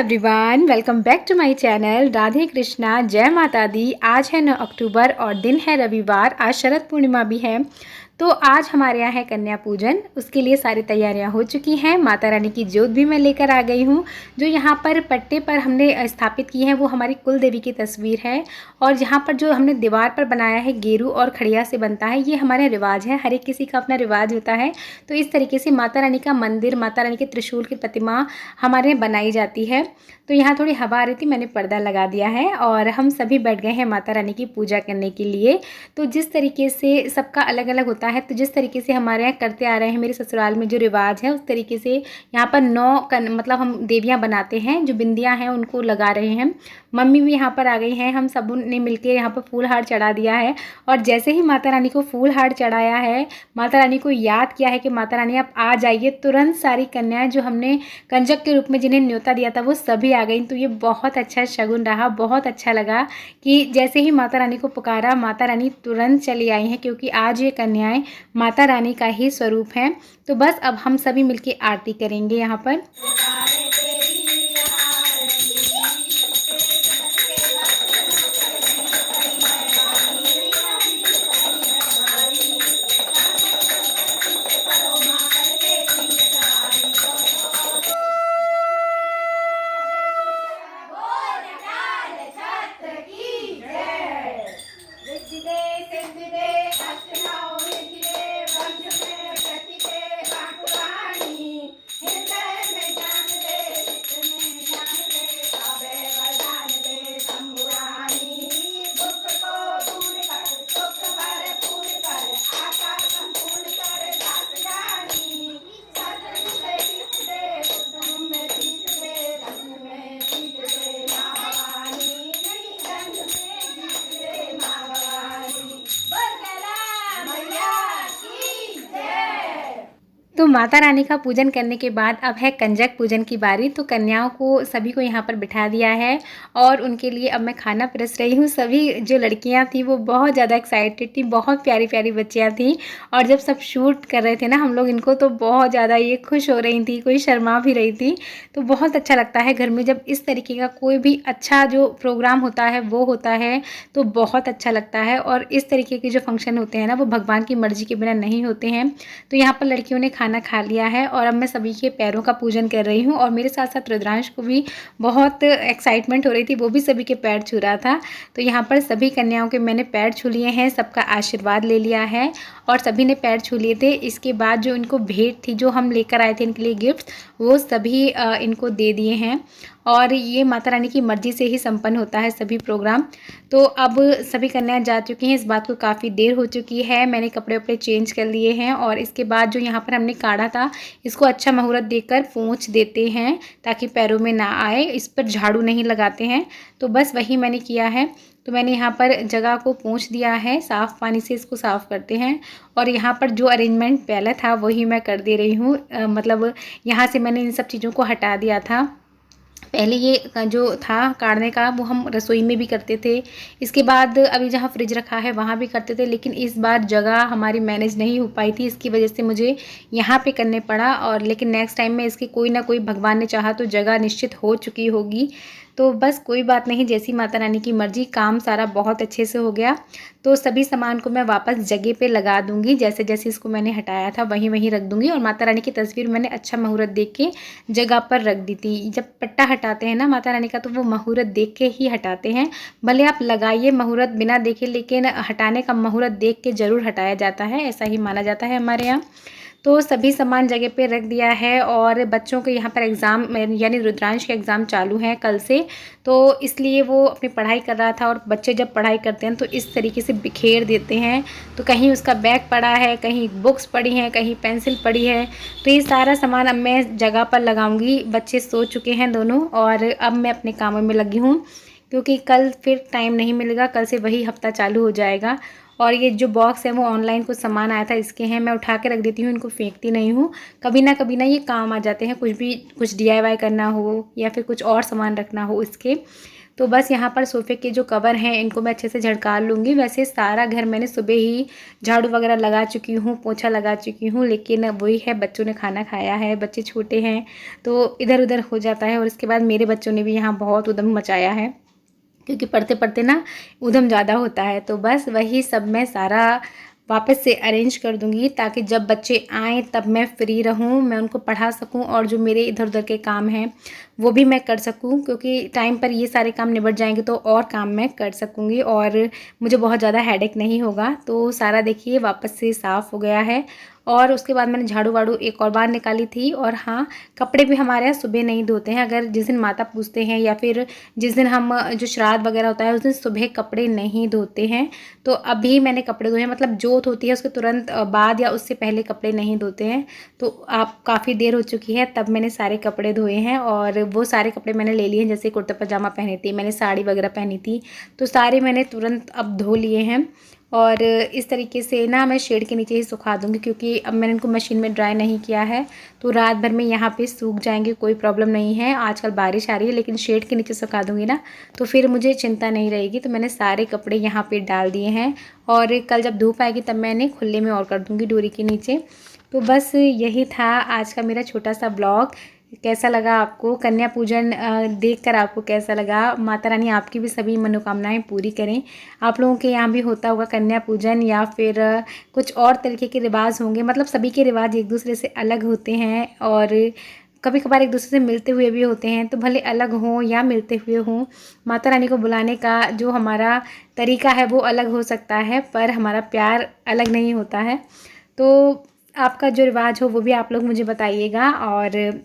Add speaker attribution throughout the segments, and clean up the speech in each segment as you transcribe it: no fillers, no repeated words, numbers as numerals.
Speaker 1: Everyone, welcome back to my channel. Radhe Krishna, जय माता दी। आज है 9 अक्टूबर और दिन है रविवार। आज शरद पूर्णिमा भी है। तो आज हमारे यहाँ है कन्या पूजन। उसके लिए सारी तैयारियां हो चुकी हैं। माता रानी की जोत भी मैं लेकर आ गई हूँ। जो यहाँ पर पट्टे पर हमने स्थापित की है वो हमारी कुल देवी की तस्वीर है। और यहाँ पर जो हमने दीवार पर बनाया है गेरू और खड़िया से बनता है। ये हमारे रिवाज है, हर एक किसी का अपना रिवाज होता है। तो इस तरीके से माता रानी का मंदिर, माता रानी के त्रिशूल की प्रतिमा हमारे यहाँ बनाई जाती है। तो यहाँ थोड़ी हवा आ रही थी, मैंने पर्दा लगा दिया है और हम सभी बैठ गए हैं माता रानी की पूजा करने के लिए। तो जिस तरीके से सबका अलग अलग होता है, तो जिस तरीके से हमारे यहाँ करते आ रहे हैं, मेरे ससुराल में जो रिवाज है उस तरीके से यहाँ पर 9 मतलब हम देवियाँ बनाते हैं। जो बिंदियाँ हैं उनको लगा रहे हैं। मम्मी भी यहाँ पर आ गई हैं। हम सब ने मिलकर यहाँ पर फूल हार चढ़ा दिया है। और जैसे ही माता रानी को फूल हार चढ़ाया है, माता रानी को याद किया है कि माता रानी आप आ जाइए, तुरंत सारी कन्याएं जो हमने कंजक के रूप में जिन्हें न्योता दिया था वो सभी आ गई। तो ये बहुत अच्छा शगुन रहा। बहुत अच्छा लगा कि जैसे ही माता रानी को पुकारा, माता रानी तुरंत चली आई हैं, क्योंकि आज ये कन्याएं माता रानी का ही स्वरूप हैं। तो बस अब हम सभी मिलके आरती करेंगे यहाँ पर। तो माता रानी का पूजन करने के बाद अब है कंजक पूजन की बारी। तो कन्याओं को सभी को यहाँ पर बिठा दिया है और उनके लिए अब मैं खाना परस रही हूँ। सभी जो लड़कियाँ थी वो बहुत ज़्यादा एक्साइटेड थी, बहुत प्यारी प्यारी बच्चियाँ थी। और जब सब शूट कर रहे थे ना हम लोग इनको, तो बहुत ज़्यादा ये खुश हो रही थी, कोई शर्मा भी रही थी। तो बहुत अच्छा लगता है घर में जब इस तरीके का कोई भी अच्छा जो प्रोग्राम होता है वो होता है, तो बहुत अच्छा लगता है। और इस तरीके के जो फंक्शन होते हैं ना वो भगवान की मर्जी के बिना नहीं होते हैं। तो यहाँ पर लड़कियों ने खाना खा लिया है और अब मैं सभी के पैरों का पूजन कर रही हूँ। और मेरे साथ साथ रुद्रांश को भी बहुत एक्साइटमेंट हो रही थी, वो भी सभी के पैर छू रहा था। तो यहाँ पर सभी कन्याओं के मैंने पैर छू लिए हैं, सबका आशीर्वाद ले लिया है और सभी ने पैर छू लिए थे। इसके बाद जो इनको भेंट थी, जो हम लेकर आए थे इनके लिए गिफ्ट, वो सभी इनको दे दिए हैं। और ये माता रानी की मर्जी से ही संपन्न होता है सभी प्रोग्राम। तो अब सभी कन्याएं जा चुकी हैं, इस बात को काफ़ी देर हो चुकी है। मैंने कपड़े वपड़े चेंज कर लिए हैं और इसके बाद जो यहाँ पर हमने काढ़ा था इसको अच्छा मुहूर्त देकर पोंछ देते हैं ताकि पैरों में ना आए। इस पर झाड़ू नहीं लगाते हैं, तो बस वही मैंने किया है। तो मैंने यहाँ पर जगह को पोंछ दिया है, साफ़ पानी से इसको साफ़ करते हैं। और यहाँ पर जो अरेंजमेंट पहले था वही मैं कर दे रही हूँ। मतलब यहाँ से मैंने इन सब चीज़ों को हटा दिया था। पहले ये जो था काढ़ने का वो हम रसोई में भी करते थे, इसके बाद अभी जहाँ फ्रिज रखा है वहाँ भी करते थे, लेकिन इस बार जगह हमारी मैनेज नहीं हो पाई थी, इसकी वजह से मुझे यहाँ पे करने पड़ा। और लेकिन नेक्स्ट टाइम में इसकी कोई ना कोई भगवान ने चाहा तो जगह निश्चित हो चुकी होगी। तो बस कोई बात नहीं, जैसी माता रानी की मर्जी। काम सारा बहुत अच्छे से हो गया। तो सभी सामान को मैं वापस जगह पे लगा दूंगी, जैसे जैसे इसको मैंने हटाया था वहीं वहीं रख दूंगी। और माता रानी की तस्वीर मैंने अच्छा मुहूर्त देख के जगह पर रख दी थी। जब पट्टा हटाते हैं ना माता रानी का, तो वो मुहूर्त देख के ही हटाते हैं। भले आप लगाइए मुहूर्त बिना देखे, लेकिन हटाने का मुहूर्त देख के ज़रूर हटाया जाता है, ऐसा ही माना जाता है हमारे यहाँ। तो सभी सामान जगह पे रख दिया है। और बच्चों के यहाँ पर एग्ज़ाम यानी रुद्रांश के एग्ज़ाम चालू हैं कल से, तो इसलिए वो अपनी पढ़ाई कर रहा था। और बच्चे जब पढ़ाई करते हैं तो इस तरीके से बिखेर देते हैं। तो कहीं उसका बैग पड़ा है, कहीं बुक्स पड़ी हैं, कहीं पेंसिल पड़ी है। तो ये सारा सामान अब मैं जगह पर लगाऊंगी। बच्चे सो चुके हैं दोनों और अब मैं अपने कामों में लगी हूँ, क्योंकि कल फिर टाइम नहीं मिलेगा। कल से वही हफ्ता चालू हो जाएगा। और ये जो बॉक्स है वो ऑनलाइन कुछ सामान आया था इसके हैं, मैं उठा के रख देती हूँ, इनको फेंकती नहीं हूँ। कभी ना ये काम आ जाते हैं, कुछ DIY करना हो या फिर कुछ और सामान रखना हो इसके। तो बस यहाँ पर सोफ़े के जो कवर हैं इनको मैं अच्छे से झड़का लूँगी। वैसे सारा घर मैंने सुबह ही झाड़ू वगैरह लगा चुकी हूँ, पोछा लगा चुकी हूँ, लेकिन वही है, बच्चों ने खाना खाया है, बच्चे छोटे हैं तो इधर-उधर हो जाता है। और इसके बाद मेरे बच्चों ने भी यहाँ बहुत ऊधम मचाया है, क्योंकि पढ़ते-पढ़ते ना ऊधम ज़्यादा होता है। तो बस वही सब मैं सारा वापस से अरेंज कर दूँगी, ताकि जब बच्चे आएँ तब मैं फ्री रहूँ, मैं उनको पढ़ा सकूँ और जो मेरे इधर-उधर के काम हैं वो भी मैं कर सकूँ, क्योंकि टाइम पर ये सारे काम निबट जाएँगे तो और काम मैं कर सकूँगी और मुझे बहुत ज़्यादा हेडेक नहीं होगा। तो सारा देखिए वापस से साफ़ हो गया है। और उसके बाद मैंने झाड़ू-वाड़ू एक और बार निकाली थी। और हाँ, कपड़े भी हमारे यहाँ सुबह नहीं धोते हैं। अगर जिस दिन माता पूजते हैं या फिर जिस दिन हम जो श्राद्ध वगैरह होता है उस दिन सुबह कपड़े नहीं धोते हैं। तो अभी मैंने कपड़े धोए हैं, मतलब जोत होती है उसके तुरंत बाद या उससे पहले कपड़े नहीं धोते हैं। तो आप काफ़ी देर हो चुकी है तब मैंने सारे कपड़े धोए हैं, और वो सारे कपड़े मैंने ले लिए हैं। जैसे कुर्ता पजामा पहनी थी मैंने, साड़ी वगैरह पहनी थी, तो सारे मैंने तुरंत अब धो लिए हैं। और इस तरीके से ना मैं शेड के नीचे ही सुखा दूँगी, क्योंकि अब मैंने इनको मशीन में ड्राई नहीं किया है तो रात भर में यहाँ पे सूख जाएंगे, कोई प्रॉब्लम नहीं है। आजकल बारिश आ रही है, लेकिन शेड के नीचे सुखा दूँगी ना तो फिर मुझे चिंता नहीं रहेगी। तो मैंने सारे कपड़े यहाँ पे डाल दिए हैं, और कल जब धूप आएगी तब मैं इन्हें खुले में और कर दूँगी डोरी के नीचे। तो बस यही था आज का मेरा छोटा सा ब्लॉग। कैसा लगा आपको? कन्या पूजन देखकर आपको कैसा लगा? माता रानी आपकी भी सभी मनोकामनाएं पूरी करें। आप लोगों के यहाँ भी होता होगा कन्या पूजन, या फिर कुछ और तरीके के रिवाज होंगे। मतलब सभी के रिवाज एक दूसरे से अलग होते हैं, और कभी कभार एक दूसरे से मिलते हुए भी होते हैं। तो भले अलग हों या मिलते हुए हों, माता रानी को बुलाने का जो हमारा तरीका है वो अलग हो सकता है, पर हमारा प्यार अलग नहीं होता है। तो आपका जो रिवाज हो वो भी आप लोग मुझे बताइएगा, और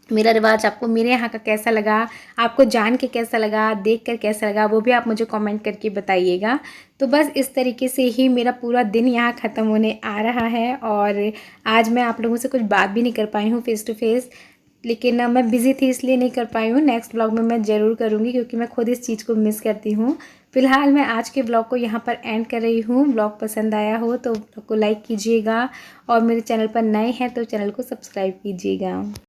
Speaker 1: मेरा रिवाज आपको मेरे यहाँ का कैसा लगा, आपको जान के कैसा लगा, देख कर कैसा लगा, वो भी आप मुझे कमेंट करके बताइएगा। तो बस इस तरीके से ही मेरा पूरा दिन यहाँ ख़त्म होने आ रहा है, और आज मैं आप लोगों से कुछ बात भी नहीं कर पाई हूँ फेस टू फेस, लेकिन मैं बिज़ी थी इसलिए नहीं कर पाई हूँ। नेक्स्ट ब्लॉग में मैं ज़रूर करूँगी, क्योंकि मैं खुद इस चीज़ को मिस करती हूँ। फ़िलहाल मैं आज के ब्लॉग को यहाँ पर एंड कर रही हूँ। ब्लॉग पसंद आया हो तो ब्लॉग को लाइक कीजिएगा, और मेरे चैनल पर नए हैं तो चैनल को सब्सक्राइब कीजिएगा।